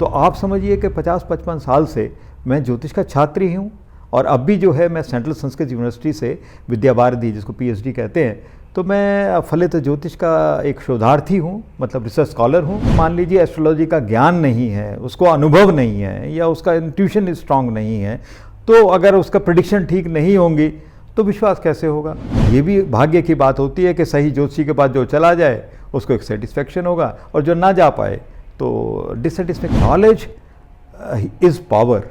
तो आप समझिए कि 50-55 साल से मैं ज्योतिष का छात्र ही हूँ, और अब भी जो है मैं सेंट्रल संस्कृत यूनिवर्सिटी से विद्या भारती, जिसको पीएचडी कहते हैं, तो मैं फलित ज्योतिष का एक शोधार्थी हूँ, मतलब रिसर्च स्कॉलर हूँ। मान लीजिए एस्ट्रोलॉजी का ज्ञान नहीं है, उसको अनुभव नहीं है, या उसका इंट्यूशन स्ट्रांग नहीं है, तो अगर उसका प्रेडिक्शन ठीक नहीं होंगी तो विश्वास कैसे होगा। ये भी भाग्य की बात होती है कि सही ज्योतिषी के पास जो चला जाए उसको एक सेटिस्फेक्शन होगा, और जो ना जा पाए तो dissatisfaction. Knowledge is power,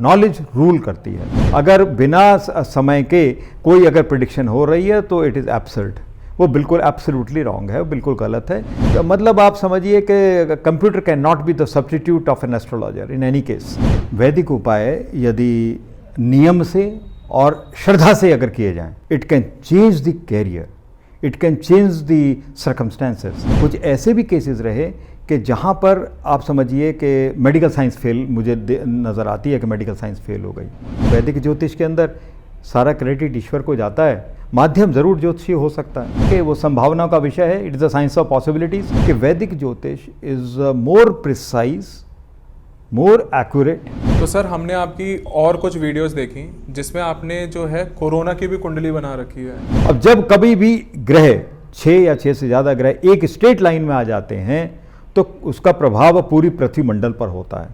knowledge rule करती है। अगर बिना समय के कोई अगर प्रेडिक्शन हो रही है तो इट इज़ एब्सर्ड, वो बिल्कुल एब्सोल्युटली रॉन्ग है, वो बिल्कुल गलत है। तो मतलब आप समझिए कि computer can not be the substitute of an astrologer in any case. वैदिक उपाय यदि नियम से और श्रद्धा से अगर किए जाएं, it can change the career, it can change the circumstances. कुछ ऐसे भी केसेस रहे कि जहाँ पर आप समझिए कि मेडिकल साइंस फेल, मुझे नज़र आती है कि मेडिकल साइंस फेल हो गई। वैदिक ज्योतिष के अंदर सारा क्रेडिट ईश्वर को जाता है, माध्यम ज़रूर ज्योतिषी हो सकता है कि वो संभावनाओं का विषय है। It is the science of possibilities कि वैदिक ज्योतिष is more precise, more accurate. तो सर हमने आपकी और कुछ वीडियोस देखी जिसमें आपने जो है कोरोना की भी कुंडली बना रखी है। अब जब कभी भी ग्रह 6 या 6 से ज़्यादा ग्रह एक स्ट्रेट लाइन में आ जाते हैं तो उसका प्रभाव पूरी पृथ्वी मंडल पर होता है।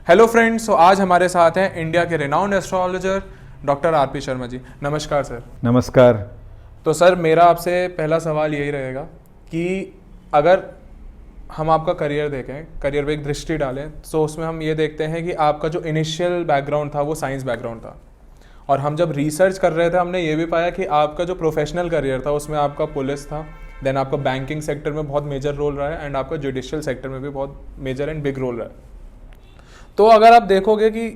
हेलो फ्रेंड्स, तो आज हमारे साथ हैं इंडिया के renowned astrologer doctor R P Sharma ji. नमस्कार सर। नमस्कार। तो सर मेरा आपसे पहला सवाल यही रहेगा कि अगर हम आपका करियर देखें, करियर पे एक दृष्टि डालें, तो उसमें हम ये देखते हैं कि आपका जो इनिशियल बैकग्राउंड था वो साइंस बैकग्राउंड था, और हम जब रिसर्च कर रहे थे हमने ये भी पाया कि आपका जो प्रोफेशनल करियर था उसमें आपका पुलिस था, देन आपका बैंकिंग सेक्टर में बहुत मेजर रोल रहा है, एंड आपका जुडिशियल सेक्टर में भी बहुत मेजर एंड बिग रोल रहा है। तो अगर आप देखोगे कि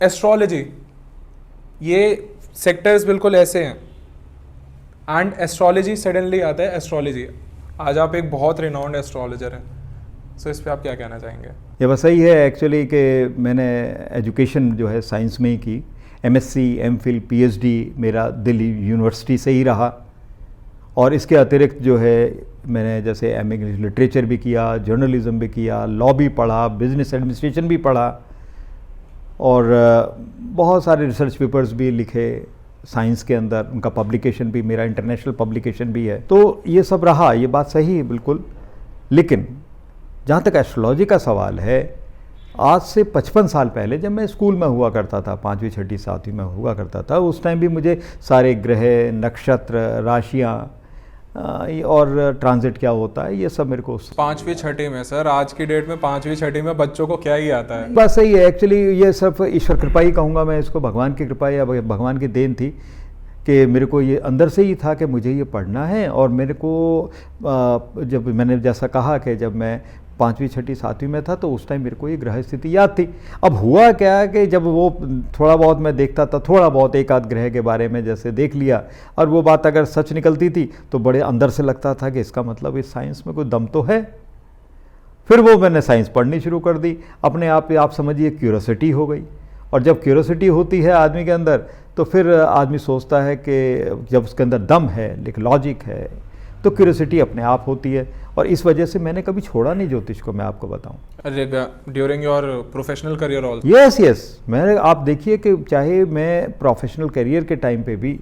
एस्ट्रोलॉजी, ये सेक्टर्स बिल्कुल ऐसे हैं, एंड एस्ट्रोलॉजी सडनली आता है एस्ट्रोलॉजी। आज आप एक बहुत रिनाउंड एस्ट्रोलॉजर हैं, सो इस पर आप क्या कहना चाहेंगे? ये बस सही है एक्चुअली कि मैंने एजुकेशन जो है साइंस में ही की, एमएससी, एमफिल, पीएचडी मेरा दिल्ली यूनिवर्सिटी से ही रहा, और इसके अतिरिक्त जो है मैंने जैसे एम.ए. इंग्लिश लिटरेचर भी किया, जर्नलिज्म भी किया, लॉ भी पढ़ा, बिजनेस एडमिनिस्ट्रेशन भी पढ़ा, और बहुत सारे रिसर्च पेपर्स भी लिखे साइंस के अंदर, उनका पब्लिकेशन भी, मेरा इंटरनेशनल पब्लिकेशन भी है। तो ये सब रहा, ये बात सही है बिल्कुल। लेकिन जहाँ तक एस्ट्रोलॉजी का सवाल है, आज से 55 साल पहले जब मैं स्कूल में हुआ करता था, 5वीं 6वीं 7वीं में हुआ करता था, उस टाइम भी मुझे सारे ग्रह, नक्षत्र, राशियाँ और ट्रांजिट क्या होता है, ये सब मेरे को 5वीं 6वीं में। सर आज की डेट में 5वीं 6वीं में बच्चों को क्या ही आता है? बस सही है एक्चुअली, ये सब ईश्वर कृपा ही कहूँगा मैं इसको, भगवान की कृपा या भगवान की देन थी कि मेरे को ये अंदर से ही था कि मुझे ये पढ़ना है। और मेरे को जब मैंने जैसा कहा कि जब मैं 5वीं 6वीं 7वीं में था तो उस टाइम मेरे को ये ग्रह स्थिति याद थी। अब हुआ क्या कि जब वो थोड़ा बहुत मैं देखता था, थोड़ा बहुत एक आध ग्रह के बारे में जैसे देख लिया, और वो बात अगर सच निकलती थी तो बड़े अंदर से लगता था कि इसका मतलब इस साइंस में कोई दम तो है। फिर वो मैंने साइंस पढ़नी शुरू कर दी, अपने आप समझिए क्यूरोसिटी हो गई। और जब क्यूरोसिटी होती है आदमी के अंदर तो फिर आदमी सोचता है कि जब उसके अंदर दम है, लेकिन लॉजिक है, तो क्यूरोसिटी अपने आप होती है। और इस वजह से मैंने कभी छोड़ा नहीं ज्योतिष को, मैं आपको बताऊं। During your professional career also? Yes, मैंने, आप देखिए कि चाहे मैं प्रोफेशनल करियर के टाइम पे भी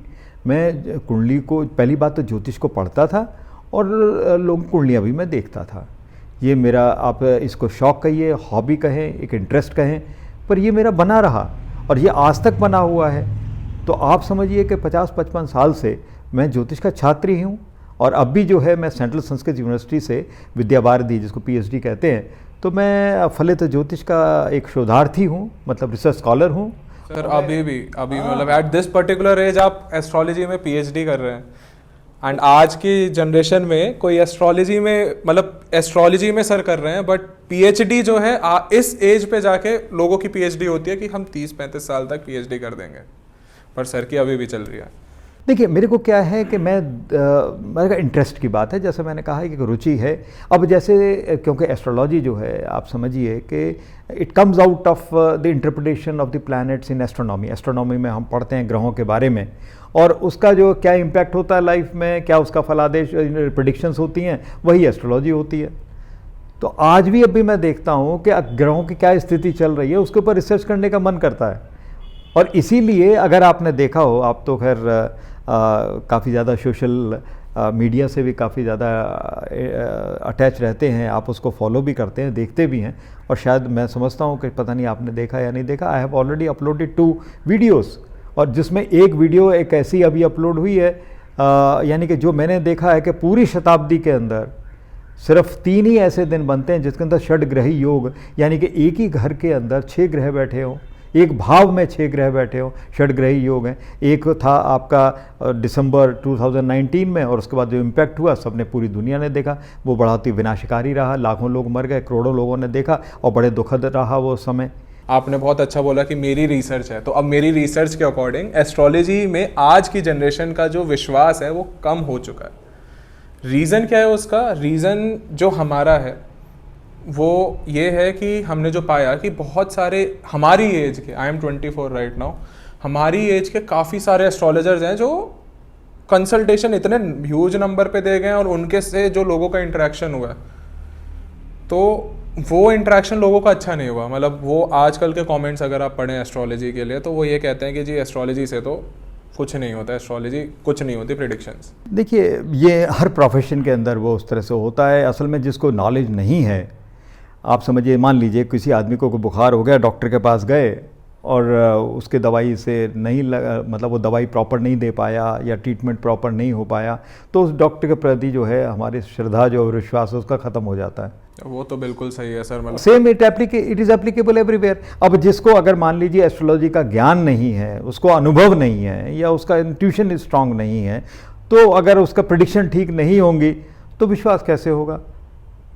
मैं कुंडली को, पहली बात तो ज्योतिष को पढ़ता था, और लोग कुंडलियाँ भी मैं देखता था। ये मेरा, आप इसको शौक़ कहिए, हॉबी कहें, एक इंटरेस्ट कहें, पर ये मेरा बना रहा और ये आज तक बना हुआ है। तो आप समझिए कि 50-55 साल से मैं ज्योतिष का छात्र ही हूँ, और अब भी जो है मैं सेंट्रल संस्कृत यूनिवर्सिटी से विद्या भारती, जिसको पीएचडी कहते हैं, तो मैं फलित ज्योतिष का एक शोधार्थी हूँ, मतलब रिसर्च स्कॉलर हूँ। सर अभी मतलब एट दिस पर्टिकुलर एज आप एस्ट्रोलॉजी में पीएचडी कर रहे हैं, एंड आज की जनरेशन में कोई एस्ट्रोलॉजी में, मतलब एस्ट्रोलॉजी में सर कर रहे हैं, बट पीएचडी जो है इस एज पे जाके लोगों की पीएचडी होती है कि हम 30-35 साल तक पीएचडी कर देंगे, पर सर की अभी भी चल रही है। देखिए मेरे को क्या है कि मेरा इंटरेस्ट की बात है, जैसे मैंने कहा है कि रुचि है। अब जैसे क्योंकि एस्ट्रोलॉजी जो है, आप समझिए कि it comes out of the interpretation of the planets in astronomy. Astronomy में हम पढ़ते हैं ग्रहों के बारे में, और उसका जो क्या इम्पैक्ट होता है लाइफ में, क्या उसका फलादेश प्रेडिक्शंस होती हैं, वही एस्ट्रोलॉजी होती है। तो आज भी अभी मैं देखता हूँ कि ग्रहों की क्या स्थिति चल रही है, उसके ऊपर रिसर्च करने का मन करता है। और इसीलिए अगर आपने देखा हो, आप तो खैर काफ़ी ज़्यादा सोशल मीडिया से भी काफ़ी ज़्यादा अटैच रहते हैं, आप उसको फॉलो भी करते हैं, देखते भी हैं, और शायद मैं समझता हूँ कि पता नहीं आपने देखा या नहीं देखा, I have already uploaded 2 videos, और जिसमें एक वीडियो एक ऐसी अभी अपलोड हुई है, यानी कि जो मैंने देखा है कि पूरी शताब्दी के अंदर सिर्फ 3 ही ऐसे दिन बनते हैं जिसके अंदर षडग्रही योग, यानी कि एक ही घर के अंदर 6 ग्रह बैठे हों, एक भाव में 6 ग्रह बैठे हों, षडग्रही योग हैं। एक था आपका दिसंबर 2019 में, और उसके बाद जो इम्पैक्ट हुआ सबने, पूरी दुनिया ने देखा, वो बहुत ही विनाशकारी रहा, लाखों लोग मर गए, करोड़ों लोगों ने देखा, और बड़े दुखद रहा वो समय। आपने बहुत अच्छा बोला कि मेरी रिसर्च है, तो अब मेरी रिसर्च के अकॉर्डिंग एस्ट्रोलॉजी में आज की जनरेशन का जो विश्वास है वो कम हो चुका है। रीज़न क्या है उसका? रीज़न जो हमारा है वो ये है कि हमने जो पाया कि बहुत सारे हमारी एज के, आई एम 24 राइट नाउ, हमारी एज के काफ़ी सारे एस्ट्रोलॉजर्स हैं जो कंसल्टेशन इतने ह्यूज नंबर पे दे गए और उनके से जो लोगों का इंटरेक्शन हुआ, तो वो इंटरेक्शन लोगों का अच्छा नहीं हुआ। मतलब वो आजकल के कमेंट्स अगर आप पढ़ें एस्ट्रोलॉजी के लिए, तो वो ये कहते हैं कि जी एस्ट्रोलॉजी से तो कुछ नहीं होता, एस्ट्रोलॉजी कुछ नहीं होती, प्रेडिक्शंस। देखिए, ये हर प्रोफेशन के अंदर वो उस तरह से होता है। असल में जिसको नॉलेज नहीं है, आप समझिए, मान लीजिए किसी आदमी को बुखार हो गया, डॉक्टर के पास गए और उसके दवाई से नहीं लगा, मतलब वो दवाई प्रॉपर नहीं दे पाया या ट्रीटमेंट प्रॉपर नहीं हो पाया, तो उस डॉक्टर के प्रति जो है हमारी श्रद्धा, जो विश्वास है, उसका ख़त्म हो जाता है। वो तो बिल्कुल सही है सर। मतलब same it is applicable everywhere. अब जिसको अगर मान लीजिए एस्ट्रोलॉजी का ज्ञान नहीं है, उसको अनुभव नहीं है, या उसका इंट्यूशन स्ट्रांग नहीं है, तो अगर उसका प्रेडिक्शन ठीक नहीं होंगी तो विश्वास कैसे होगा?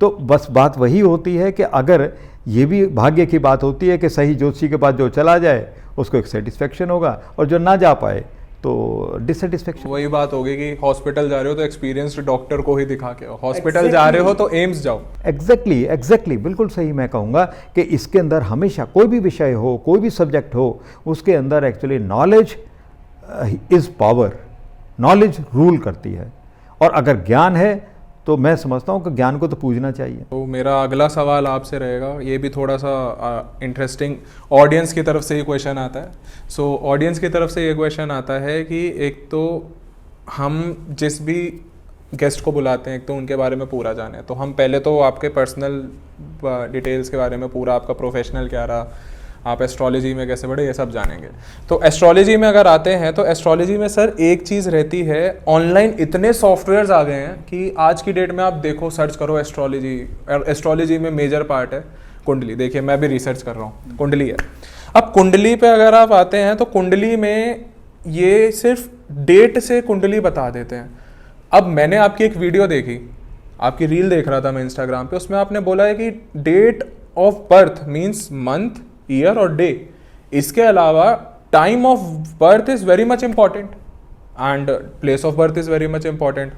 तो बस बात वही होती है कि अगर ये भी भाग्य की बात होती है कि सही ज्योतिषी के पास जो चला जाए उसको एक सेटिस्फेक्शन होगा, और जो ना जा पाए तो डिससेटिस्फेक्शन। वही बात होगी कि हॉस्पिटल जा रहे हो तो एक्सपीरियंस्ड डॉक्टर को ही दिखा के, हॉस्पिटल जा रहे हो तो एम्स जाओ। एग्जैक्टली बिल्कुल सही। मैं कहूँगा कि इसके अंदर हमेशा कोई भी विषय हो, कोई भी सब्जेक्ट हो, उसके अंदर actually knowledge is power, knowledge rule करती है, और अगर ज्ञान है तो मैं समझता हूँ कि ज्ञान को तो पूजना चाहिए। तो मेरा अगला सवाल आपसे रहेगा, ये भी थोड़ा सा इंटरेस्टिंग, ऑडियंस की तरफ से ये क्वेश्चन आता है। सो ऑडियंस की तरफ से ये क्वेश्चन आता है कि एक तो हम जिस भी गेस्ट को बुलाते हैं, एक तो उनके बारे में पूरा जाने, तो हम पहले तो आपके पर्सनल डिटेल्स के बारे में, पूरा आपका प्रोफेशनल क्या रहा, आप एस्ट्रोलॉजी में कैसे बढ़े, ये सब जानेंगे। तो एस्ट्रोलॉजी में अगर आते हैं तो एस्ट्रोलॉजी में सर एक चीज़ रहती है, ऑनलाइन इतने सॉफ्टवेयर्स आ गए हैं कि आज की डेट में आप देखो, सर्च करो एस्ट्रोलॉजी, और एस्ट्रोलॉजी में मेजर पार्ट है कुंडली। देखिए मैं भी रिसर्च कर रहा हूँ, कुंडली है। अब कुंडली पे अगर आप आते हैं तो कुंडली में ये सिर्फ डेट से कुंडली बता देते हैं। अब मैंने आपकी एक वीडियो देखी, आपकी रील देख रहा था मैं इंस्टाग्राम पे, उसमें आपने बोला है कि date of birth means month, year और डे। इसके अलावा time of birth is very much important and place of birth is very much important.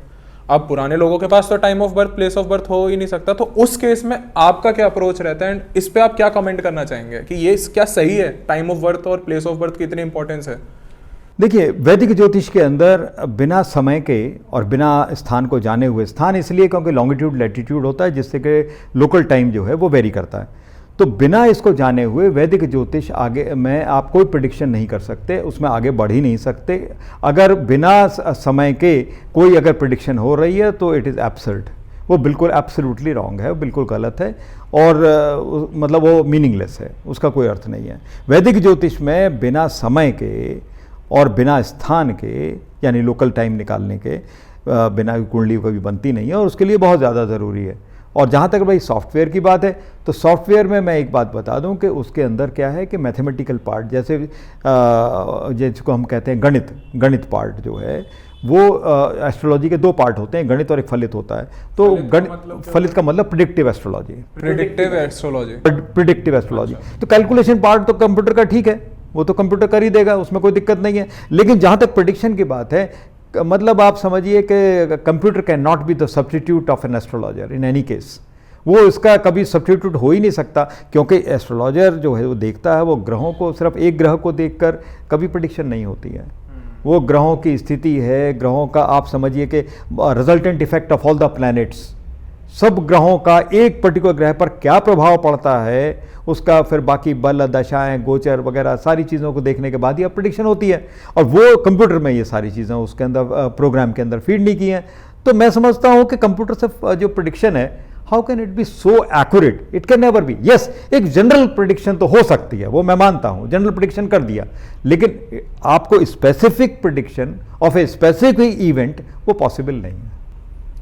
अब पुराने लोगों के पास तो time of birth, place of birth हो ही नहीं सकता, तो उस केस में आपका क्या अप्रोच रहता है, एंड इस पे आप क्या कमेंट करना चाहेंगे कि ये क्या सही है, टाइम ऑफ बर्थ और प्लेस ऑफ बर्थ की इतनी इंपॉर्टेंस है? देखिए, वैदिक ज्योतिष के अंदर बिना समय के और बिना स्थान को जाने हुए, स्थान इसलिए क्योंकि लॉन्गिट्यूड लैटिट्यूड होता है, जिससे कि लोकल टाइम जो है वो वेरी करता है, तो बिना इसको जाने हुए वैदिक ज्योतिष आगे में आप कोई प्रेडिक्शन नहीं कर सकते, उसमें आगे बढ़ ही नहीं सकते। अगर बिना समय के कोई अगर प्रेडिक्शन हो रही है तो इट इज़ एब्सर्ड, वो बिल्कुल एब्सोल्युटली रॉन्ग है, बिल्कुल गलत है, और मतलब वो मीनिंगलेस है, उसका कोई अर्थ नहीं है। वैदिक ज्योतिष में बिना समय के और बिना स्थान के, यानी लोकल टाइम निकालने के बिना कुंडली कभी बनती नहीं है, और उसके लिए बहुत ज़्यादा ज़रूरी है। और जहाँ तक भाई सॉफ्टवेयर की बात है, तो सॉफ्टवेयर में मैं एक बात बता दूं कि उसके अंदर क्या है कि मैथमेटिकल पार्ट, जैसे जिसको हम कहते हैं गणित पार्ट जो है, वो एस्ट्रोलॉजी के 2 पार्ट होते हैं, गणित और एक फलित होता है। तो फलित का मतलब प्रिडिक्टिव एस्ट्रोलॉजी। प्रिडिक्टिव एस्ट्रोलॉजी तो कैलकुलेशन पार्ट तो कंप्यूटर का ठीक है, वो तो कंप्यूटर कर ही देगा, उसमें कोई दिक्कत नहीं है। लेकिन जहाँ तक प्रेडिक्शन की बात है, मतलब आप समझिए कि computer can not be the substitute of an astrologer in any case, वो इसका कभी सब्स्टिट्यूट हो ही नहीं सकता, क्योंकि एस्ट्रोलॉजर जो है वो देखता है, वो ग्रहों को, सिर्फ एक ग्रह को देखकर कभी प्रेडिक्शन नहीं होती है। वो ग्रहों की स्थिति है, ग्रहों का आप समझिए कि resultant effect of all the planets, सब ग्रहों का एक पर्टिकुलर ग्रह पर क्या प्रभाव पड़ता है, उसका फिर बाकी बल, दशाएं, गोचर वगैरह सारी चीज़ों को देखने के बाद ही अब प्रेडिक्शन होती है। और वो कंप्यूटर में ये सारी चीज़ें उसके अंदर प्रोग्राम के अंदर फीड नहीं की हैं। तो मैं समझता हूँ कि कंप्यूटर से जो प्रेडिक्शन है, how can it be so accurate, it can never be. Yes, एक जनरल प्रेडिक्शन तो हो सकती है, वो मैं मानता हूँ, जनरल प्रेडिक्शन कर दिया, लेकिन आपको specific prediction of a specific event वो पॉसिबल नहीं है।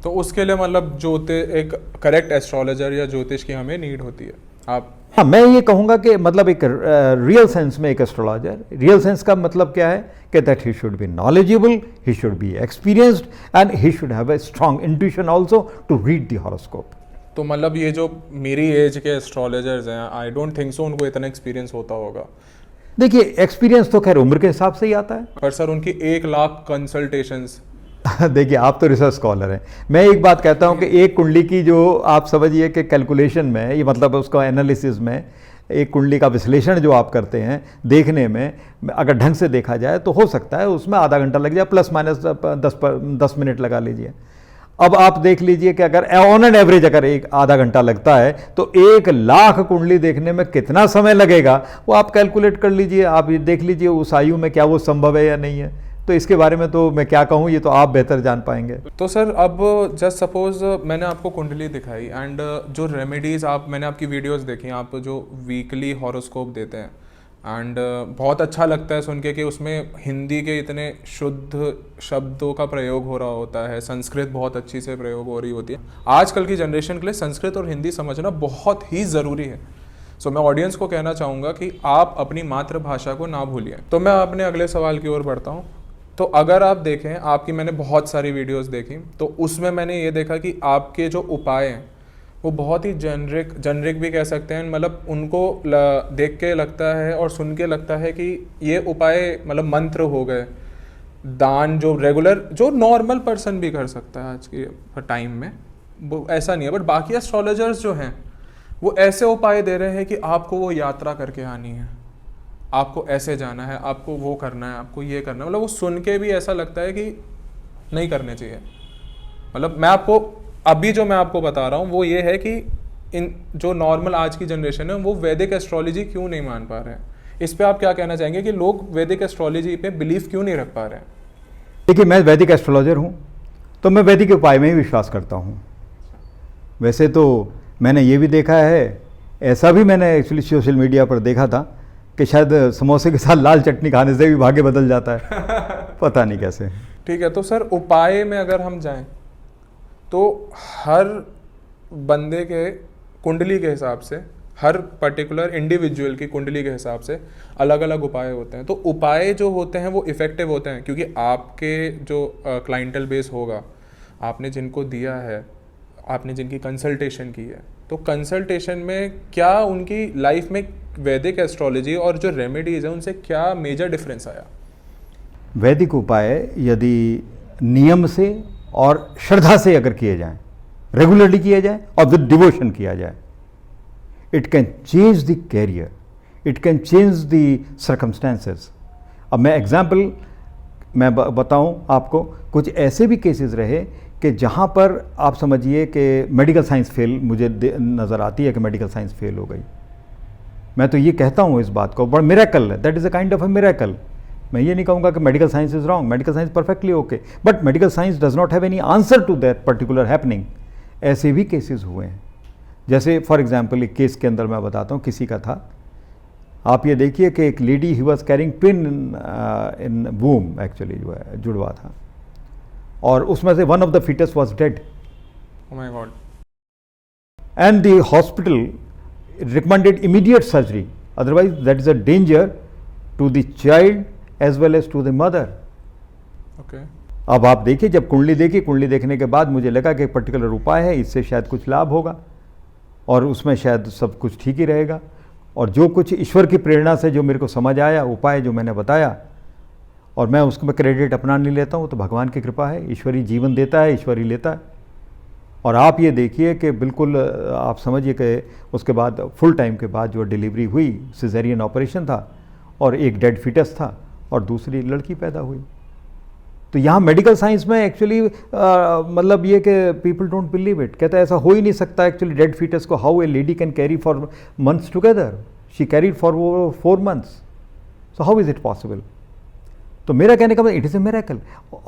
तो उसके लिए मतलब एक करेक्ट एस्ट्रोलॉजर या ज्योतिष की हमें नीड होती है। आप हाँ, मैं ये कहूँगा कि मतलब एक रियल सेंस में एक एस्ट्रोलॉजर, रियल सेंस का मतलब क्या है कि that he should be knowledgeable, he should be experienced and he should have a strong intuition also to read the horoscope. तो मतलब ये जो मेरी एज के एस्ट्रोलॉजर्स हैं, आई डोंट थिंक सो उनको इतना एक्सपीरियंस होता होगा। देखिए, एक्सपीरियंस तो खैर उम्र के हिसाब से ही आता है। पर सर उनकी 1 लाख कंसल्टेशंस देखिए, आप तो रिसर्च स्कॉलर हैं। मैं एक बात कहता हूं कि एक कुंडली की जो आप समझिए कि कैलकुलेशन में, ये मतलब उसका एनालिसिस में, एक कुंडली का विश्लेषण जो आप करते हैं देखने में, अगर ढंग से देखा जाए तो हो सकता है उसमें आधा घंटा लग जाए, प्लस माइनस 10 मिनट लगा लीजिए। अब आप देख लीजिए कि अगर ऑन एन एवरेज अगर एक आधा घंटा लगता है तो 1 लाख कुंडली देखने में कितना समय लगेगा वो आप कैलकुलेट कर लीजिए। आप ये देख लीजिए उस आयु में क्या वो संभव है या नहीं है। तो इसके बारे में तो मैं क्या कहूँ, ये तो आप बेहतर जान पाएंगे। तो सर अब जस्ट सपोज मैंने आपको कुंडली दिखाई एंड जो रेमेडीज़ मैंने आपकी वीडियोस देखी, आप जो वीकली हॉरोस्कोप देते हैं, एंड बहुत अच्छा लगता है सुन के कि उसमें हिंदी के इतने शुद्ध शब्दों का प्रयोग हो रहा होता है, संस्कृत बहुत अच्छी से प्रयोग हो रही होती है। आजकल की जनरेशन के लिए संस्कृत और हिंदी समझना बहुत ही ज़रूरी है। सो मैं ऑडियंस को कहना चाहूँगा कि आप अपनी मातृभाषा को ना भूलिए। तो मैं अपने अगले सवाल की ओर बढ़ता हूँ। तो अगर आप देखें, आपकी मैंने बहुत सारी वीडियोस देखी, तो उसमें मैंने ये देखा कि आपके जो उपाय हैं वो बहुत ही जेनरिक भी कह सकते हैं, मतलब उनको देख के लगता है और सुन के लगता है कि ये उपाय मतलब मंत्र हो गए, दान जो रेगुलर जो नॉर्मल पर्सन भी कर सकता है आज के टाइम में, वो ऐसा नहीं है। बट बाकी एस्ट्रोलॉजर्स जो हैं वो ऐसे उपाय दे रहे हैं कि आपको वो यात्रा करके आनी है, आपको ऐसे जाना है, आपको वो करना है, आपको ये करना है, मतलब वो सुन के भी ऐसा लगता है कि नहीं करने चाहिए। मतलब मैं आपको बता रहा हूँ वो ये है कि इन जो नॉर्मल आज की जनरेशन है वो वैदिक एस्ट्रोलॉजी क्यों नहीं मान पा रहे हैं। इस पे आप क्या कहना चाहेंगे कि लोग वैदिक एस्ट्रोलॉजी पे बिलीव क्यों नहीं रख पा रहे हैं? देखिए, मैं वैदिक एस्ट्रोलॉजर हूँ तो मैं वैदिक उपाय में ही विश्वास करता हूँ। वैसे तो मैंने ये भी देखा है, ऐसा भी मैंने एक्चुअली सोशल मीडिया पर देखा था कि शायद समोसे के साथ लाल चटनी खाने से भी भाग्य बदल जाता है। पता नहीं कैसे। ठीक है, तो सर उपाय में अगर हम जाएं तो हर बंदे के कुंडली के हिसाब से, हर पर्टिकुलर इंडिविजुअल की कुंडली के हिसाब से अलग अलग उपाय होते हैं। तो उपाय जो होते हैं वो इफ़ेक्टिव होते हैं क्योंकि आपके जो क्लाइंटल बेस होगा, आपने जिनको दिया है, आपने जिनकी कंसल्टेशन की है, तो कंसल्टेशन में क्या उनकी लाइफ में वैदिक एस्ट्रोलॉजी और जो रेमेडीज़ हैं उनसे क्या मेजर डिफरेंस आया? वैदिक उपाय यदि नियम से और श्रद्धा से अगर किए जाएं, रेगुलरली किए जाएं और विद डिवोशन किया जाए, it can change the career, it can change the circumstances. अब मैं एग्जाम्पल बताऊं आपको, कुछ ऐसे भी केसेस रहे कि जहां पर आप समझिए कि मेडिकल साइंस फेल, मुझे नज़र आती है कि मेडिकल साइंस फेल हो गई। मैं तो ये कहता हूँ इस बात को, बट मिरेकल है, that is a kind of a miracle. मैं ये नहीं कहूँगा कि medical science is wrong, medical science perfectly okay, but medical science does not have any answer to that particular happening. ऐसे भी केसेस हुए हैं। जैसे फॉर एग्जांपल एक केस के अंदर मैं बताता हूँ, किसी का था, आप ये देखिए कि एक lady he was carrying twin in womb, actually जो है जुड़वा था, और उसमें से one of the fetus was dead. Oh my god. And the hospital recommended immediate surgery, otherwise that is a danger to the child as well as to the mother. Okay. अब आप देखिए, जब कुंडली देखी, कुंडली देखने के बाद मुझे लगा कि एक पर्टिकुलर उपाय है, इससे शायद कुछ लाभ होगा और उसमें शायद सब कुछ ठीक ही रहेगा। और जो कुछ ईश्वर की प्रेरणा से जो मेरे को समझ आया, उपाय जो मैंने बताया, और मैं उसको क्रेडिट अपना नहीं लेता हूँ, तो भगवान की कृपा है, ईश्वरी जीवन देता है, ईश्वरी लेता है। और आप ये देखिए कि बिल्कुल आप समझिए कि उसके बाद फुल टाइम के बाद जो डिलीवरी हुई, सिजेरियन ऑपरेशन था और एक डेड फिटस था और दूसरी लड़की पैदा हुई। तो यहाँ मेडिकल साइंस में एक्चुअली मतलब ये कि पीपल डोंट बिलीव इट, कहता है ऐसा हो ही नहीं सकता एक्चुअली डेड फीटस को, how a lady can carry for months together, she carried for 4 months, so how is it possible. तो मेरा कहने का मतलब इट इज़ ए मिरेकल।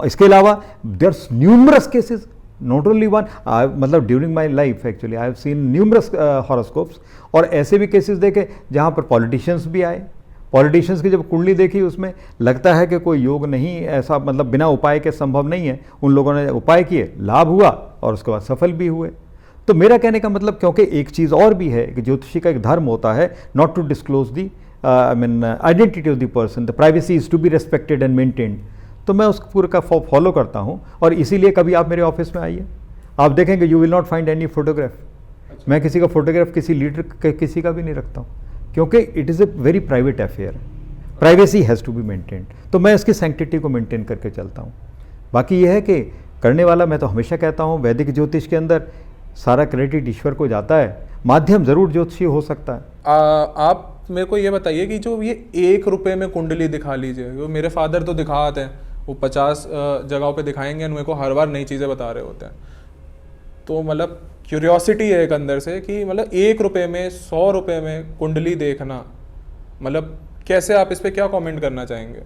इसके अलावा there are numerous cases, not only one, मतलब during my life actually I have seen numerous horoscopes, और ऐसे भी केसेस देखे जहाँ पर पॉलिटिशियंस भी आए, पॉलिटिशियंस की जब कुंडली देखी उसमें लगता है कि कोई योग नहीं ऐसा, मतलब बिना उपाय के संभव नहीं है, उन लोगों ने उपाय किए, लाभ हुआ और उसके बाद सफल भी हुए। तो मेरा कहने का मतलब, क्योंकि एक चीज़ और भी है कि ज्योतिषी का एक धर्म होता है not to disclose the identity of the person, the privacy is to be respected and maintained. तो मैं उस पूरे का फॉलो करता हूँ, और इसीलिए कभी आप मेरे ऑफिस में आइए, आप देखेंगे you will not find any photograph. मैं किसी का फोटोग्राफ किसी लीडर किसी का भी नहीं रखता हूँ, क्योंकि it is a very private affair, privacy has to be maintained. तो मैं इसकी सैंक्टिटी को मेंटेन करके चलता हूँ। बाकी यह है कि करने वाला, मैं तो हमेशा कहता हूँ वैदिक ज्योतिष के अंदर सारा क्रेडिट ईश्वर को जाता है, माध्यम जरूर ज्योतिषी हो सकता है। आप मेरे को ये बताइए कि जो ये 1 रुपये में कुंडली दिखा लीजिए, वो मेरे फादर तो दिखाते हैं, वो 50 जगहों पे दिखाएंगे, मेरे को हर बार नई चीज़ें बता रहे होते हैं। तो मतलब क्यूरियोसिटी है एक अंदर से कि मतलब 1 रुपये में 100 रुपये में कुंडली देखना, मतलब कैसे, आप इस पर क्या कमेंट करना चाहेंगे?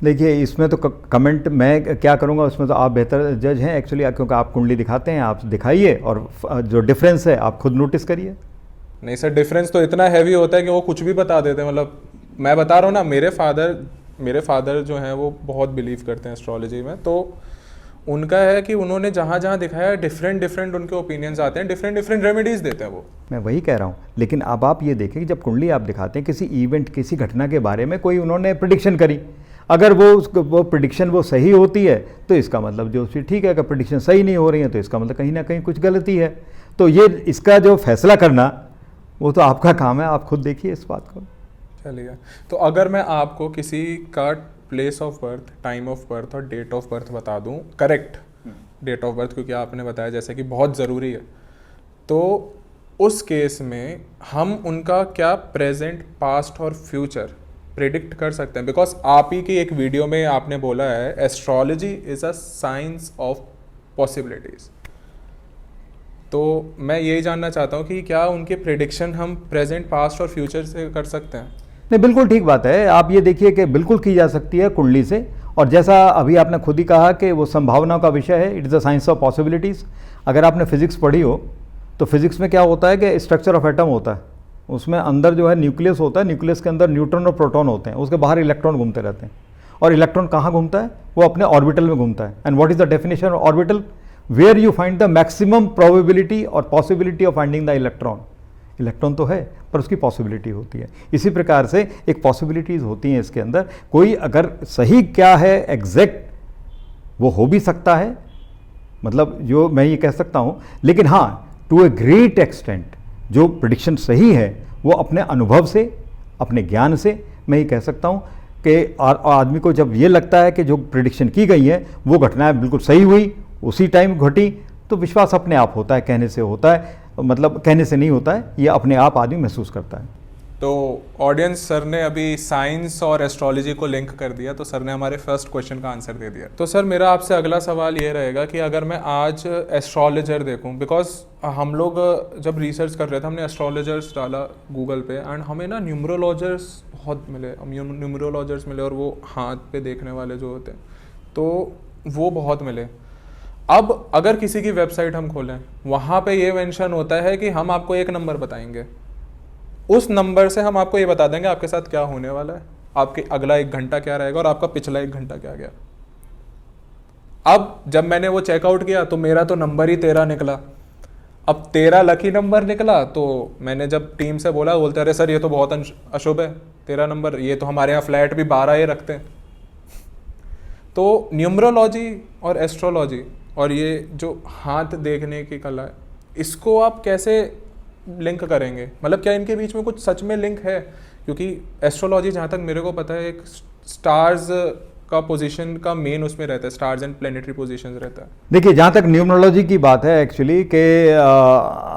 देखिए इसमें तो कमेंट मैं क्या करूंगा, उसमें तो आप बेहतर जज हैं एक्चुअली, क्योंकि आप कुंडली दिखाते हैं, आप दिखाइए और जो डिफरेंस है आप खुद नोटिस करिए। नहीं सर, डिफरेंस तो इतना हैवी होता है कि वो कुछ भी बता देते हैं। मतलब मैं बता रहा हूँ ना, मेरे फादर जो हैं वो बहुत बिलीव करते हैं एस्ट्रोलॉजी में, तो उनका है कि उन्होंने जहाँ जहाँ दिखाया डिफरेंट उनके ओपिनियंस आते हैं, डिफरेंट रेमेडीज देते हैं वो। मैं वही कह रहा हूँ, लेकिन अब आप ये देखें कि जब कुंडली आप दिखाते हैं किसी इवेंट, किसी घटना के बारे में कोई उन्होंने प्रिडिक्शन करी, अगर वो प्रिडिक्शन वो सही होती है तो इसका मतलब जो ठीक है, अगर प्रिडिक्शन सही नहीं हो रही है तो इसका मतलब कहीं ना कहीं कुछ गलती है। तो ये इसका जो फैसला करना वो तो आपका काम है, आप खुद देखिए इस बात को। चलिए, तो अगर मैं आपको किसी का place of birth, time of birth और डेट ऑफ बर्थ बता दूं, करेक्ट डेट ऑफ बर्थ, क्योंकि आपने बताया जैसे कि बहुत ज़रूरी है, तो उस केस में हम उनका क्या प्रेजेंट, पास्ट और फ्यूचर प्रेडिक्ट कर सकते हैं? बिकॉज आप ही की एक वीडियो में आपने बोला है astrology is a science of possibilities. तो मैं यही जानना चाहता हूँ कि क्या उनके प्रेडिक्शन हम प्रेजेंट, पास्ट और फ्यूचर से कर सकते हैं? नहीं, बिल्कुल ठीक बात है। आप ये देखिए कि बिल्कुल की जा सकती है कुंडली से, और जैसा अभी आपने खुद ही कहा कि वो संभावनाओं का विषय है, it is a science of possibilities. अगर आपने फिजिक्स पढ़ी हो तो फिजिक्स में क्या होता है कि स्ट्रक्चर ऑफ एटम होता है, उसमें अंदर जो है न्यूक्लियस होता है, न्यूक्लियस के अंदर न्यूट्रॉन और प्रोटॉन होते हैं, उसके बाहर इलेक्ट्रॉन घूमते रहते हैं, और इलेक्ट्रॉन कहाँ घूमता है? वो अपने ऑर्बिटल में घूमता है। And what is the definition of orbital? Where you find the maximum probability और possibility of finding the electron. Electron तो है पर उसकी पॉसिबिलिटी होती है। इसी प्रकार से एक पॉसिबिलिटीज़ होती हैं इसके अंदर। कोई अगर सही क्या है एग्जैक्ट वो हो भी सकता है, मतलब जो मैं ये कह सकता हूँ, लेकिन हाँ टू ए ग्रेट एक्सटेंट जो प्रेडिक्शन सही है वो अपने अनुभव से, अपने ज्ञान से, मैं ये कह सकता हूँ कि आदमी को जब ये लगता है कि जो प्रेडिक्शन की गई है वो घटनाएं बिल्कुल सही हुई, उसी टाइम घटी, तो विश्वास अपने आप होता है, कहने से होता है, मतलब कहने से नहीं होता है, ये अपने आप आदमी महसूस करता है। तो ऑडियंस, सर ने अभी साइंस और एस्ट्रोलॉजी को लिंक कर दिया, तो सर ने हमारे फर्स्ट क्वेश्चन का आंसर दे दिया। तो सर मेरा आपसे अगला सवाल ये रहेगा कि अगर मैं आज एस्ट्रोलॉजर देखूं, बिकॉज हम लोग जब रिसर्च कर रहे थे हमने एस्ट्रोलॉजर्स डाला गूगल पे, एंड हमें ना न्यूमरोलॉजर्स बहुत मिले, न्यूमरोलॉजर्स मिले, और वो हाथ पे देखने वाले जो होते हैं तो वो बहुत मिले। अब अगर किसी की वेबसाइट हम खोलें, वहाँ पे ये मेंशन होता है कि हम आपको एक नंबर बताएंगे, उस नंबर से हम आपको ये बता देंगे आपके साथ क्या होने वाला है, आपके अगला 1 घंटा क्या रहेगा और आपका पिछला 1 घंटा क्या गया। अब जब मैंने वो चेकआउट किया तो मेरा तो नंबर ही 13 निकला। अब 13 लकी नंबर निकला, तो मैंने जब टीम से बोला, बोलते अरे सर ये तो बहुत अशुभ है 13 नंबर, ये तो हमारे यहाँ फ्लैट भी 12 ही रखते हैं। तो न्यूमरोलॉजी और एस्ट्रोलॉजी और ये जो हाथ देखने की कला है, इसको आप कैसे लिंक करेंगे? मतलब क्या इनके बीच में कुछ सच में लिंक है? क्योंकि एस्ट्रोलॉजी जहाँ तक मेरे को पता है एक स्टार्स का पोजीशन का मेन उसमें रहता है, स्टार्स एंड प्लेनेटरी पोजीशंस रहता है। देखिए जहाँ तक न्यूमरोलॉजी की बात है एक्चुअली के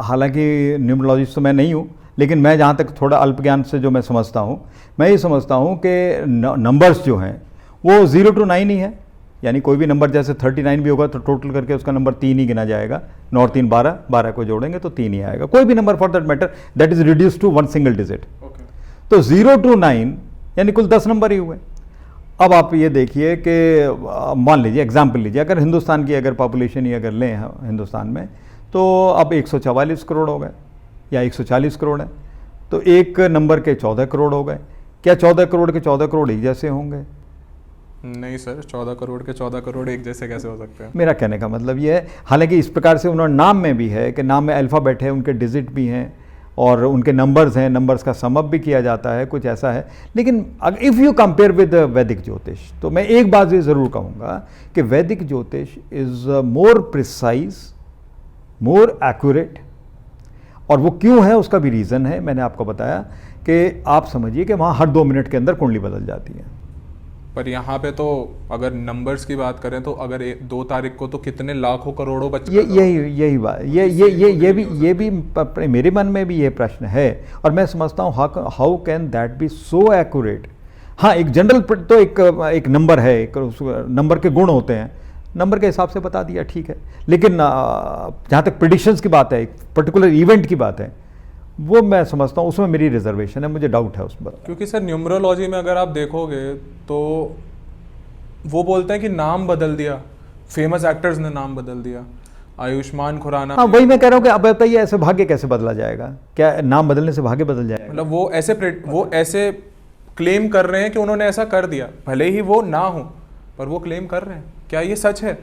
हालांकि न्यूमरोलॉजिस्ट तो मैं नहीं हूँ, लेकिन मैं जहाँ तक थोड़ा अल्प ज्ञान से जो मैं समझता हूँ, मैं ये समझता हूँ कि नंबर्स जो हैं वो 0 to 9 ही है। यानी कोई भी नंबर जैसे 39 भी होगा तो टोटल करके उसका नंबर 3 ही गिना जाएगा, 9 और 3 12, 12 को जोड़ेंगे तो 3 ही आएगा। कोई भी number for that matter that is reduce to 1 single digit. तो 0 to 9 यानी कुल 10 नंबर ही हुए। अब आप ये देखिए कि मान लीजिए एग्जाम्पल लीजिए, अगर हिंदुस्तान की अगर पॉपुलेशन ही अगर लें हिंदुस्तान में, तो अब 144 करोड़ हो गए या 140 करोड़ है, तो एक नंबर के 14 करोड़ हो गए। क्या 14 करोड़ के 14 करोड़ एक जैसे होंगे? नहीं सर, 14 करोड़ के 14 करोड़ एक जैसे कैसे हो सकते हैं? मेरा कहने का मतलब ये है, हालांकि इस प्रकार से उन्होंने नाम में भी है कि नाम में अल्फ़ाबेट है, उनके डिजिट भी हैं और उनके नंबर्स हैं, नंबर्स का समअप भी किया जाता है, कुछ ऐसा है। लेकिन इफ़ यू कंपेयर विद वैदिक ज्योतिष, तो मैं एक बात ये ज़रूर कहूँगा कि वैदिक ज्योतिष is more precise, more accurate. और वो क्यों है उसका भी रीज़न है, मैंने आपको बताया कि आप समझिए कि वहाँ हर 2 मिनट के अंदर कुंडली बदल जाती है। पर यहाँ पे तो अगर नंबर्स की बात करें तो अगर 2 तारीख को तो कितने लाखों करोड़ों बच्चे, यही बात, ये भी मेरे मन में भी ये प्रश्न है और मैं समझता हूँ how can that be so accurate. हाँ, एक जनरल तो एक नंबर है, एक नंबर के गुण होते हैं, नंबर के हिसाब से बता दिया, ठीक है। लेकिन जहाँ तक प्रेडिक्शंस की बात है, एक पर्टिकुलर इवेंट की बात है, वो मैं समझता हूँ उसमें मेरी रिजर्वेशन है, मुझे डाउट है उस पर। क्योंकि सर न्यूमरोलॉजी में अगर आप देखोगे तो वो बोलते हैं कि नाम बदल दिया, फेमस एक्टर्स ने नाम बदल दिया, आयुष्मान खुराना। हाँ, वही मैं कह रहा हूँ कि अब बताइए ऐसे भाग्य कैसे बदला जाएगा? क्या नाम बदलने से भाग्य बदल जाएगा? मतलब वो ऐसे क्लेम कर रहे हैं कि उन्होंने ऐसा कर दिया, भले ही वो ना हो, पर वो क्लेम कर रहे हैं। क्या ये सच है?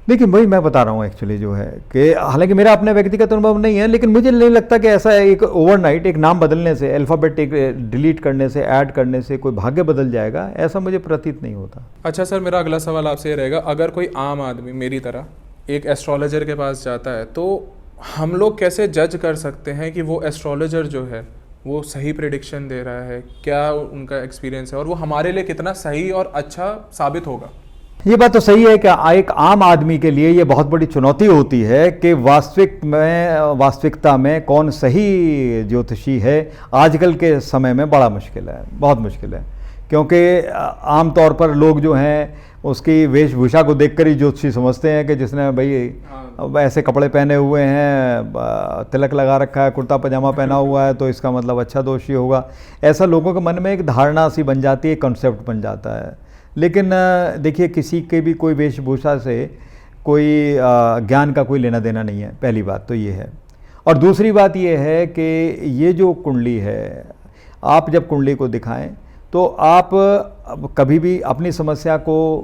देखिए, वही मैं बता रहा हूँ एक्चुअली जो है कि हालांकि मेरा अपना व्यक्तिगत अनुभव नहीं है, लेकिन मुझे नहीं लगता कि ऐसा एक ओवरनाइट एक नाम बदलने से, अल्फ़ाबेट एक डिलीट करने से, ऐड करने से कोई भाग्य बदल जाएगा, ऐसा मुझे प्रतीत नहीं होता। अच्छा सर, मेरा अगला सवाल आपसे ये रहेगा, अगर कोई आम आदमी मेरी तरह एक एस्ट्रोलॉजर के पास जाता है तो हम लोग कैसे जज कर सकते हैं कि वो एस्ट्रोलॉजर जो है वो सही प्रेडिक्शन दे रहा है, क्या उनका एक्सपीरियंस है और वो हमारे लिए कितना सही और अच्छा साबित होगा? ये बात तो सही है कि एक आम आदमी के लिए ये बहुत बड़ी चुनौती होती है कि वास्तविकता में कौन सही ज्योतिषी है। आजकल के समय में बड़ा मुश्किल है, बहुत मुश्किल है, क्योंकि आम तौर पर लोग जो हैं उसकी वेशभूषा को देखकर ही ज्योतिषी समझते हैं कि जिसने भाई ऐसे कपड़े पहने हुए हैं, तिलक लगा रखा है, कुर्ता पजामा पहना हुआ है, तो इसका मतलब अच्छा दोषी होगा। ऐसा लोगों के मन में एक धारणा सी बन जाती है, कॉन्सेप्ट बन जाता है। लेकिन देखिए, किसी के भी कोई वेशभूषा से कोई ज्ञान का कोई लेना देना नहीं है, पहली बात तो ये है। और दूसरी बात ये है कि ये जो कुंडली है, आप जब कुंडली को दिखाएं तो आप कभी भी अपनी समस्या को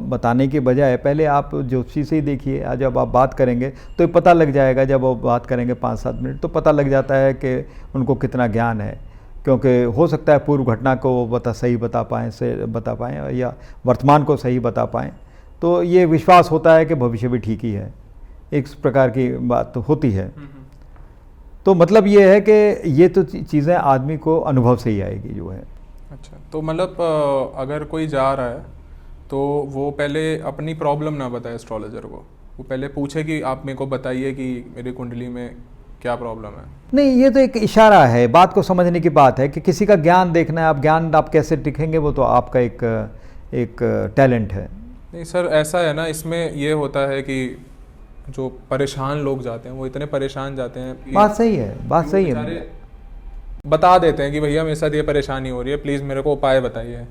बताने के बजाय पहले आप ज्योतिषी से ही देखिए। आज जब आप बात करेंगे तो पता लग जाएगा, जब वो बात करेंगे 5-7 मिनट तो पता लग जाता है कि उनको कितना ज्ञान है, क्योंकि हो सकता है पूर्व घटना को सही बता पाएँ या वर्तमान को सही बता पाएँ, तो ये विश्वास होता है कि भविष्य भी ठीक ही है। एक प्रकार की बात तो होती है। तो मतलब ये है कि ये तो चीज़ें आदमी को अनुभव से ही आएगी जो है। अच्छा, तो मतलब अगर कोई जा रहा है तो वो पहले अपनी प्रॉब्लम ना बताए एस्ट्रोलॉजर को, वो पहले पूछे कि आप मेरे को बताइए कि मेरी कुंडली में क्या प्रॉब्लम है। नहीं, ये तो एक इशारा है, बात को समझने की बात है कि किसी का ज्ञान देखना है। आप ज्ञान आप कैसे दिखेंगे वो तो आपका एक टैलेंट है। नहीं सर, ऐसा है ना, इसमें ये होता है कि जो परेशान लोग जाते हैं वो इतने परेशान जाते हैं। बात सही है, बात सही है। बता देते हैं कि भैया मेरे साथ ये परेशानी हो रही है, प्लीज़ मेरे को उपाय बताइए।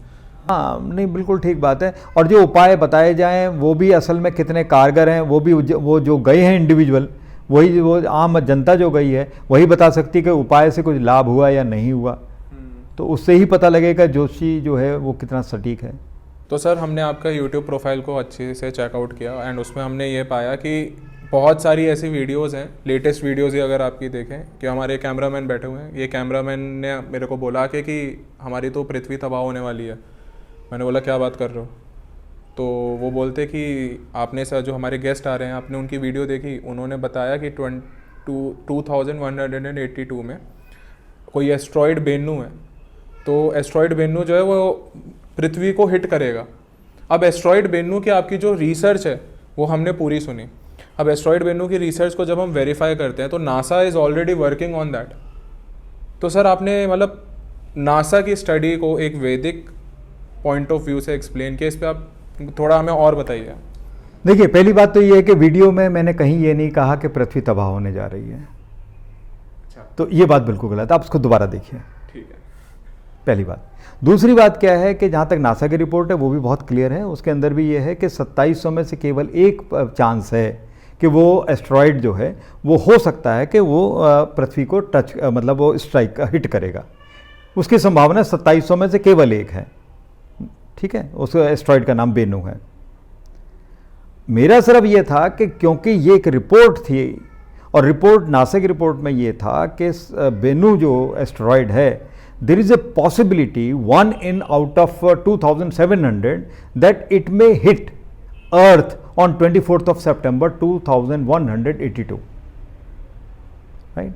हाँ, नहीं बिल्कुल ठीक बात है। और जो उपाय बताए जाएं वो भी असल में कितने कारगर हैं, वो भी वो जो गए हैं इंडिविजुअल, वही वो आम जनता जो गई है वही बता सकती है कि उपाय से कुछ लाभ हुआ या नहीं हुआ। तो उससे ही पता लगेगा ज्योतिषी जो है वो कितना सटीक है। तो सर, हमने आपका यूट्यूब प्रोफाइल को अच्छे से चेकआउट किया एंड उसमें हमने ये पाया कि बहुत सारी ऐसी वीडियोस हैं, लेटेस्ट वीडियोस ही अगर आपकी देखें कि हमारे कैमरामैन बैठे हुए हैं, ये कैमरामैन ने मेरे को बोला कि हमारी तो पृथ्वी तबाह होने वाली है। मैंने बोला क्या बात कर रहे हो? तो वो बोलते कि आपने सर जो हमारे गेस्ट आ रहे हैं, आपने उनकी वीडियो देखी, उन्होंने बताया कि 2182 में कोई एस्ट्रॉयड बेन्नू है, तो एस्ट्रॉयड बेन्नू जो है वो पृथ्वी को हिट करेगा। अब एस्ट्रॉयड बेन्नू की आपकी जो रिसर्च है वो हमने पूरी सुनी। अब एस्ट्रॉयड बेन्नू की रिसर्च को जब हम वेरीफाई करते हैं तो NASA is already working on that. तो सर, आपने मतलब नासा की स्टडी को एक वैदिक पॉइंट ऑफ व्यू से एक्सप्लेन किया, इस पर आप थोड़ा हमें और बताइए। देखिए, पहली बात तो ये है कि वीडियो में मैंने कहीं ये नहीं कहा कि पृथ्वी तबाह होने जा रही है। अच्छा, तो ये बात बिल्कुल गलत है, आप उसको दोबारा देखिए। ठीक है। पहली बात। दूसरी बात क्या है कि जहाँ तक नासा की रिपोर्ट है वो भी बहुत क्लियर है, उसके अंदर भी ये है कि 2700 में से केवल एक चांस है कि वो एस्ट्रॉयड जो है वो हो सकता है कि वो पृथ्वी को टच मतलब वो स्ट्राइक हिट करेगा। उसकी संभावना 2700 में से केवल एक है, ठीक है। उस एस्ट्रॉयड का नाम बेनू है। मेरा सिर्फ ये था कि क्योंकि ये एक रिपोर्ट थी और रिपोर्ट नासा की रिपोर्ट में ये था कि बेनू जो एस्ट्रॉयड है, there is a possibility 1 in out of 2700 that it may hit earth on 24th of September 2182, right?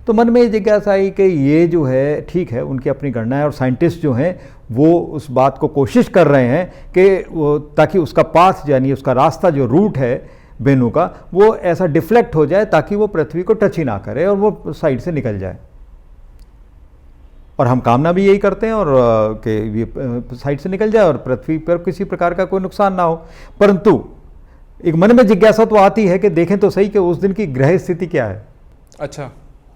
तो मन में ये जिज्ञासा आई कि ये जो है ठीक है, उनकी अपनी गणना है और साइंटिस्ट जो हैं वो उस बात को कोशिश कर रहे हैं कि वो ताकि उसका पाथ यानी उसका रास्ता जो रूट है बेनू का वो ऐसा डिफ्लेक्ट हो जाए ताकि वो पृथ्वी को टच ही ना करे और वो साइड से निकल जाए। और हम कामना भी यही करते हैं और कि ये साइड से निकल जाए और पृथ्वी पर किसी प्रकार का कोई नुकसान ना हो। परंतु एक मन में जिज्ञासा तो आती है कि देखें तो सही कि उस दिन की ग्रह स्थिति क्या है। अच्छा,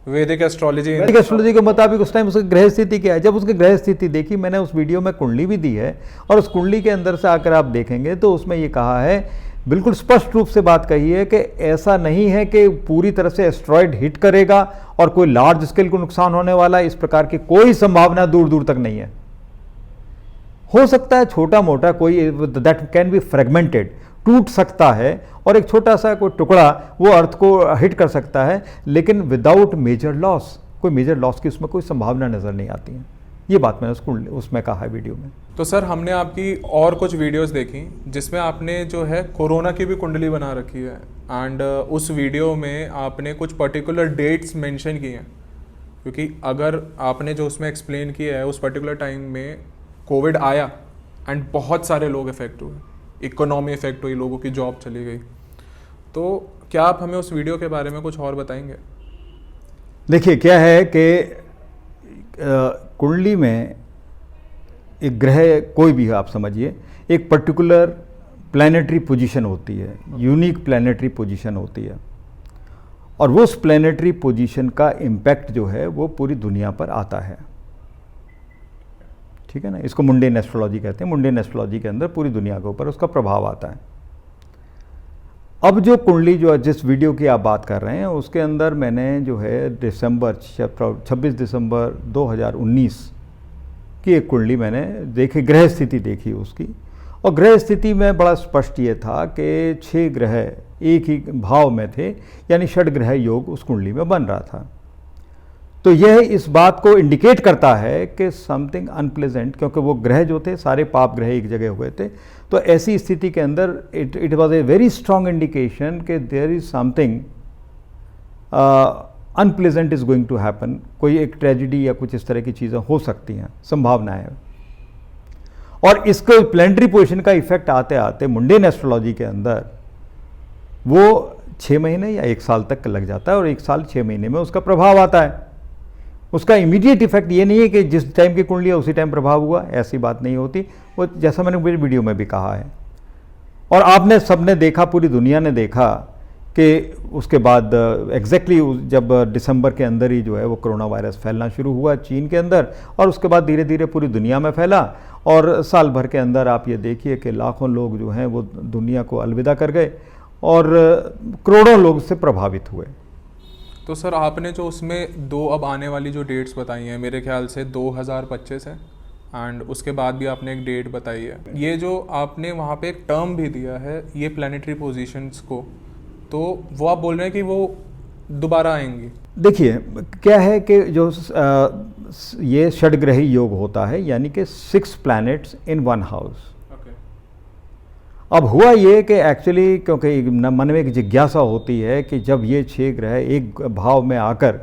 वैदिक एस्ट्रोलॉजी के मुताबिक उस टाइम उसकी ग्रह स्थिति क्या है। जब उसकी ग्रह स्थिति देखी, मैंने उस वीडियो में कुंडली भी दी है और उस कुंडली के अंदर से आकर आप देखेंगे तो उसमें ये कहा है, बिल्कुल स्पष्ट रूप से बात कही है कि ऐसा नहीं है कि पूरी तरह से एस्ट्रॉयड हिट करेगा और कोई लार्ज स्केल को नुकसान होने वाला, इस प्रकार की कोई संभावना दूर दूर तक नहीं है। हो सकता है छोटा मोटा कोई दैट कैन बी फ्रेगमेंटेड, टूट सकता है और एक छोटा सा कोई टुकड़ा वो अर्थ को हिट कर सकता है, लेकिन विदाउट मेजर लॉस, कोई मेजर लॉस की उसमें कोई संभावना नजर नहीं आती है। ये बात मैंने उसमें कहा है वीडियो में। तो सर, हमने आपकी और कुछ वीडियोस देखी जिसमें आपने जो है कोरोना की भी कुंडली बना रखी है एंड उस वीडियो में आपने कुछ पर्टिकुलर डेट्स मेंशन की हैं, क्योंकि अगर आपने जो उसमें एक्सप्लेन किया है उस पर्टिकुलर टाइम में कोविड आया एंड बहुत सारे लोग इफेक्ट हुए, इकोनॉमी इफेक्ट हुई, लोगों की जॉब चली गई। तो क्या आप हमें उस वीडियो के बारे में कुछ और बताएंगे? देखिए, क्या है कि कुंडली में एक ग्रह कोई भी है, आप समझिए, एक पर्टिकुलर प्लैनेटरी पोजीशन होती है, यूनिक प्लैनेटरी पोजीशन होती है और वो उस प्लैनेटरी पोजीशन का इम्पैक्ट जो है वो पूरी दुनिया पर आता है, ठीक है ना। इसको मुंडेन एस्ट्रोलॉजी कहते हैं। मुंडेन एस्ट्रोलॉजी के अंदर पूरी दुनिया के ऊपर उसका प्रभाव आता है। अब जो कुंडली जो जिस वीडियो की आप बात कर रहे हैं उसके अंदर मैंने जो है 26 दिसंबर 2019 की एक कुंडली मैंने देखी, ग्रह स्थिति देखी उसकी, और ग्रह स्थिति में बड़ा स्पष्ट ये था कि 6 ग्रह एक ही भाव में थे, यानी षड ग्रह योग उस कुंडली में बन रहा था। तो यह इस बात को इंडिकेट करता है कि समथिंग अनप्लेजेंट, क्योंकि वो ग्रह जो थे सारे पाप ग्रह एक जगह हुए थे, तो ऐसी स्थिति के अंदर it was a very strong indication कि there is something unpleasant is going to happen, कोई एक ट्रेजिडी या कुछ इस तरह की चीज़ें हो सकती हैं, संभावना है। और इसको प्लैनेटरी पोजीशन का इफेक्ट आते आते मुंडेन एस्ट्रोलॉजी के अंदर वो 6 महीने या 1 साल तक लग जाता है और 1 साल 6 महीने में उसका प्रभाव आता है। उसका इमीडिएट इफेक्ट ये नहीं है कि जिस टाइम की कुंडली है उसी टाइम प्रभाव हुआ, ऐसी बात नहीं होती। वो जैसा मैंने मेरी वीडियो में भी कहा है और आपने सबने देखा, पूरी दुनिया ने देखा कि उसके बाद एग्जैक्टली जब दिसंबर के अंदर ही जो है वो कोरोना वायरस फैलना शुरू हुआ चीन के अंदर और उसके बाद धीरे धीरे पूरी दुनिया में फैला और साल भर के अंदर आप ये देखिए कि लाखों लोग जो हैं वो दुनिया को अलविदा कर गए और करोड़ों लोग से प्रभावित हुए। तो सर, आपने जो उसमें 2 अब आने वाली जो डेट्स बताई हैं, मेरे ख्याल से 2025 है एंड उसके बाद भी आपने एक डेट बताई है। ये जो आपने वहाँ पे एक टर्म भी दिया है ये प्लैनेटरी पोजीशंस को, तो वो आप बोल रहे हैं कि वो दोबारा आएंगी? देखिए, क्या है कि जो ये षडग्रही योग होता है, यानी कि 6 प्लैनेट्स इन 1 हाउस। अब हुआ ये कि एक्चुअली क्योंकि मन में एक जिज्ञासा होती है कि जब ये 6 ग्रह एक भाव में आकर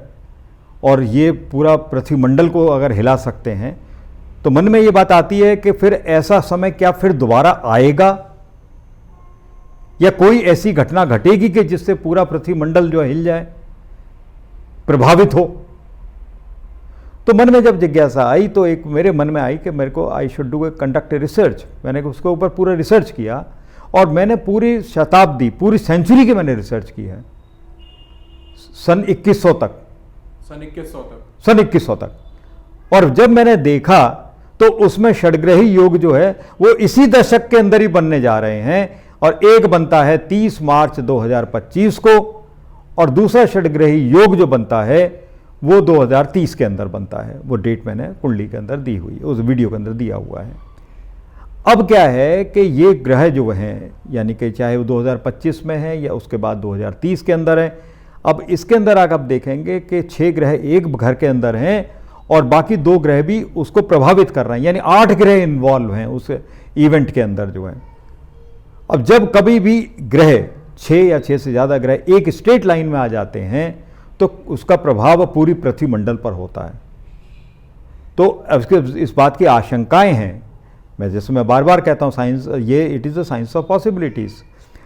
और ये पूरा पृथ्वी मंडल को अगर हिला सकते हैं, तो मन में ये बात आती है कि फिर ऐसा समय क्या फिर दोबारा आएगा या कोई ऐसी घटना घटेगी कि जिससे पूरा पृथ्वी मंडल जो हिल जाए, प्रभावित हो। तो मन में जब जिज्ञासा आई तो एक मेरे मन में आई कि मेरे को I should do conduct a research. मैंने उसके ऊपर पूरा रिसर्च किया और मैंने पूरी शताब्दी, पूरी सेंचुरी की मैंने रिसर्च की है, सन 2100 तक। सन 2100 तक। और जब मैंने देखा तो उसमें षड्ग्रही योग जो है वो इसी दशक के अंदर ही बनने जा रहे हैं, और एक बनता है 30 मार्च 2025 को, और दूसरा षड्ग्रही योग जो बनता है वो 2030 के अंदर बनता है। वो डेट मैंने कुंडली के अंदर दी हुई, उस वीडियो के अंदर दिया हुआ है। अब क्या है कि ये ग्रह जो हैं, यानी कि चाहे वो 2025 में है या उसके बाद 2030 के अंदर है, अब इसके अंदर आप देखेंगे कि 6 ग्रह एक घर के अंदर हैं और बाकी 2 ग्रह भी उसको प्रभावित कर रहे हैं, यानी 8 ग्रह इन्वॉल्व हैं उस इवेंट के अंदर जो है। अब जब कभी भी ग्रह 6 या 6 से ज़्यादा ग्रह एक स्ट्रेट लाइन में आ जाते हैं तो उसका प्रभाव पूरी पृथ्वी मंडल पर होता है। तो इस बात की आशंकाएं हैं, जैसे मैं बार बार कहता हूं, साइंस ये it is the science of possibilities.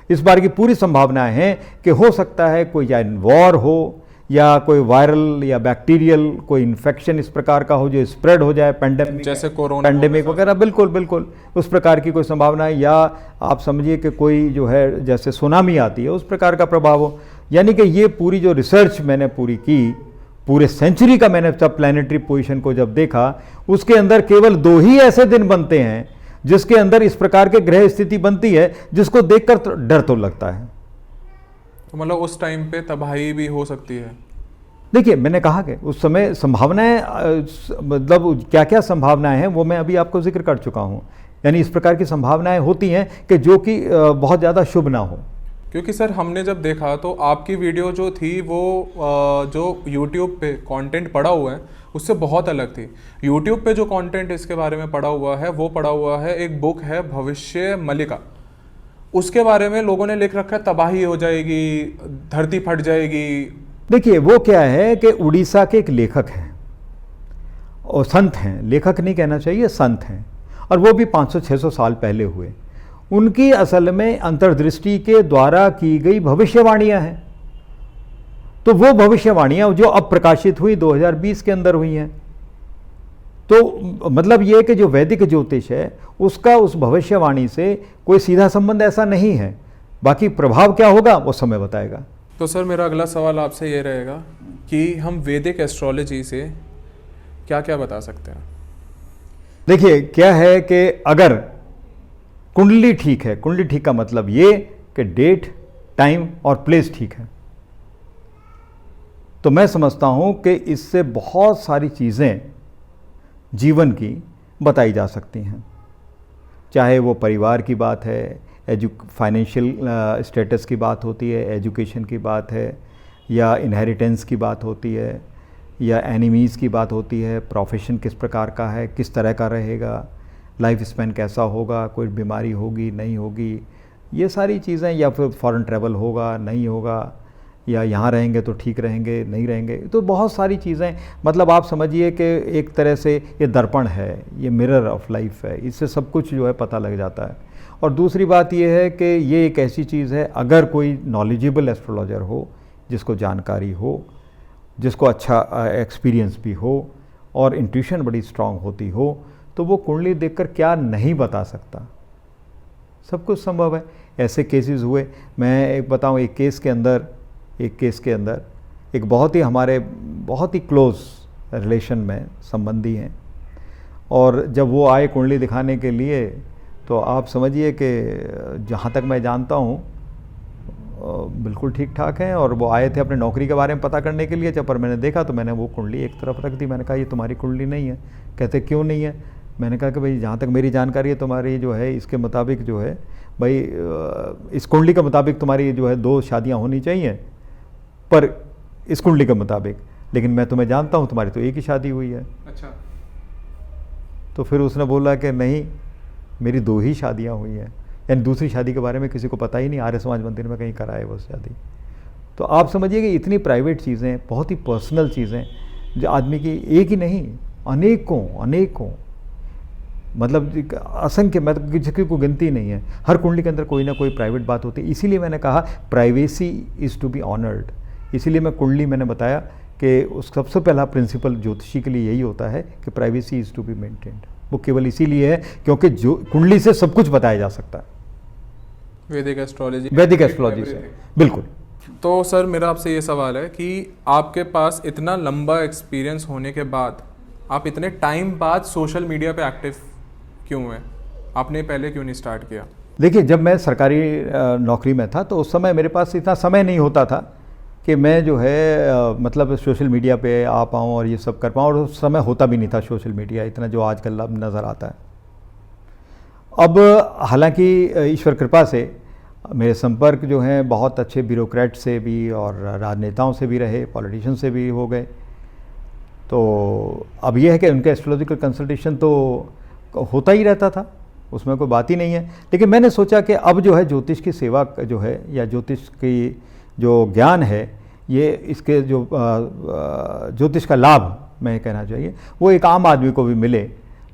इस बार की पूरी संभावनाएं हैं कि हो सकता है कोई या वॉर हो या कोई वायरल या बैक्टीरियल कोई इन्फेक्शन इस प्रकार का हो जो स्प्रेड हो जाए, पैंडेमिक, जैसे कोरोना, पैंडेमिक वगैरह, बिल्कुल बिल्कुल उस प्रकार की कोई संभावना है। या आप समझिए कि कोई जो है जैसे सुनामी आती है उस प्रकार का प्रभाव हो। यानी कि ये पूरी जो रिसर्च मैंने पूरी की, पूरे सेंचुरी का मैंने सब प्लानिटरी पोजीशन को जब देखा, उसके अंदर केवल 2 ही ऐसे दिन बनते हैं जिसके अंदर इस प्रकार के ग्रह स्थिति बनती है जिसको देखकर डर तो लगता है। तो मतलब उस टाइम पे तबाही भी हो सकती है। देखिए, मैंने कहा कि उस समय संभावनाएं, मतलब क्या क्या संभावनाएं हैं वो मैं अभी आपको जिक्र कर चुका हूं। यानी इस प्रकार की संभावनाएं होती हैं कि जो कि बहुत ज़्यादा शुभ ना हो। क्योंकि सर हमने जब देखा तो आपकी वीडियो जो थी वो जो यूट्यूब पे कंटेंट पड़ा हुआ है उससे बहुत अलग थी। यूट्यूब पे जो कंटेंट इसके बारे में पड़ा हुआ है वो पड़ा हुआ है, एक बुक है भविष्य मलिका, उसके बारे में लोगों ने लिख रखा है तबाही हो जाएगी, धरती फट जाएगी। देखिए, वो क्या है कि उड़ीसा के एक लेखक हैं और संत हैं, लेखक नहीं कहना चाहिए, संत हैं, और वो भी 500-600 साल पहले हुए। उनकी असल में अंतर्दृष्टि के द्वारा की गई भविष्यवाणियां हैं। तो वो भविष्यवाणियां जो अब प्रकाशित हुई 2020 के अंदर हुई हैं, तो मतलब ये कि जो वैदिक ज्योतिष है उसका उस भविष्यवाणी से कोई सीधा संबंध ऐसा नहीं है। बाकी प्रभाव क्या होगा वो समय बताएगा। तो सर मेरा अगला सवाल आपसे ये रहेगा कि हम वैदिक एस्ट्रोलॉजी से क्या क्या बता सकते हैं? देखिए, क्या है कि अगर कुंडली ठीक है, कुंडली ठीक का मतलब ये कि डेट, टाइम और प्लेस ठीक है, तो मैं समझता हूं कि इससे बहुत सारी चीज़ें जीवन की बताई जा सकती हैं। चाहे वो परिवार की बात है, फाइनेंशियल स्टेटस की बात होती है, एजुकेशन की बात है, या इनहेरिटेंस की बात होती है, या एनिमीज़ की बात होती है, प्रोफेशन किस प्रकार का है, किस तरह का रहेगा, लाइफ स्पैन कैसा होगा, कोई बीमारी होगी नहीं होगी, ये सारी चीज़ें, या फिर फॉरेन ट्रैवल होगा नहीं होगा, या यहाँ रहेंगे तो ठीक रहेंगे नहीं रहेंगे, तो बहुत सारी चीज़ें। मतलब आप समझिए कि एक तरह से ये दर्पण है, ये मिरर ऑफ लाइफ है, इससे सब कुछ जो है पता लग जाता है। और दूसरी बात ये है कि ये एक ऐसी चीज़ है, अगर कोई नॉलेजेबल एस्ट्रोलॉजर हो, जिसको जानकारी हो, जिसको अच्छा एक्सपीरियंस भी हो और इंट्यूशन बड़ी स्ट्रांग होती हो, तो वो कुंडली देखकर क्या नहीं बता सकता। सब कुछ संभव है। ऐसे केसेस हुए, मैं एक बताऊं, एक केस के अंदर एक बहुत ही हमारे बहुत ही क्लोज रिलेशन में संबंधी हैं, और जब वो आए कुंडली दिखाने के लिए तो आप समझिए कि जहाँ तक मैं जानता हूँ बिल्कुल ठीक ठाक हैं, और वो आए थे अपने नौकरी के बारे में पता करने के लिए। जब पर मैंने देखा तो मैंने वो कुंडली एक तरफ रख दी। मैंने कहा ये तुम्हारी कुंडली नहीं है। कहते क्यों नहीं है? मैंने कहा कि भाई जहाँ तक मेरी जानकारी है तुम्हारी जो है इसके मुताबिक जो है भाई इस कुंडली के मुताबिक तुम्हारी जो है 2 शादियाँ होनी चाहिए, पर इस कुंडली के मुताबिक, लेकिन मैं तुम्हें जानता हूँ तुम्हारी तो एक ही शादी हुई है। अच्छा। तो फिर उसने बोला कि नहीं, मेरी 2 ही शादियाँ हुई हैं, यानी दूसरी शादी के बारे में किसी को पता ही नहीं, आर्य समाज मंदिर में कहीं कराए वो शादी। तो आप समझिए कि इतनी प्राइवेट चीज़ें, बहुत ही पर्सनल चीज़ें जो आदमी की एक ही नहीं अनेकों मतलब असंख्य, मैं तो किसी को गिनती नहीं है, हर कुंडली के अंदर कोई ना कोई प्राइवेट बात होती है। इसीलिए मैंने कहा privacy is to be honoured. इसीलिए मैं कुंडली मैंने बताया कि उस सबसे पहला प्रिंसिपल ज्योतिषी के लिए यही होता है कि privacy is to be maintained. वो केवल इसीलिए है क्योंकि जो कुंडली से सब कुछ बताया जा सकता है, वैदिक एस्ट्रोलॉजी से बिल्कुल। तो सर मेरा आपसे ये सवाल है कि आपके पास इतना लंबा एक्सपीरियंस होने के बाद आप इतने टाइम बाद सोशल मीडिया पे एक्टिव क्यों हैं? आपने पहले क्यों नहीं स्टार्ट किया? देखिए, जब मैं सरकारी नौकरी में था तो उस समय मेरे पास इतना समय नहीं होता था कि मैं जो है मतलब सोशल मीडिया पे आ पाऊँ और ये सब कर पाऊँ, और उस समय होता भी नहीं था सोशल मीडिया इतना जो आजकल अब नज़र आता है। अब हालांकि ईश्वर कृपा से मेरे संपर्क जो हैं बहुत अच्छे ब्यूरोक्रेट से भी और राजनेताओं से भी रहे, पॉलिटिशियन से भी हो गए। तो अब यह है कि उनका एस्ट्रोलॉजिकल कंसल्टेशन तो होता ही रहता था, उसमें कोई बात ही नहीं है। लेकिन मैंने सोचा कि अब जो है ज्योतिष की सेवा जो है या ज्योतिष की जो ज्ञान है, ये इसके जो ज्योतिष का लाभ मैं कहना चाहिए वो एक आम आदमी को भी मिले,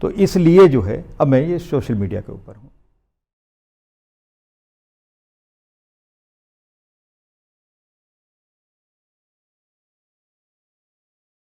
तो इसलिए जो है अब मैं ये सोशल मीडिया के ऊपर हूँ।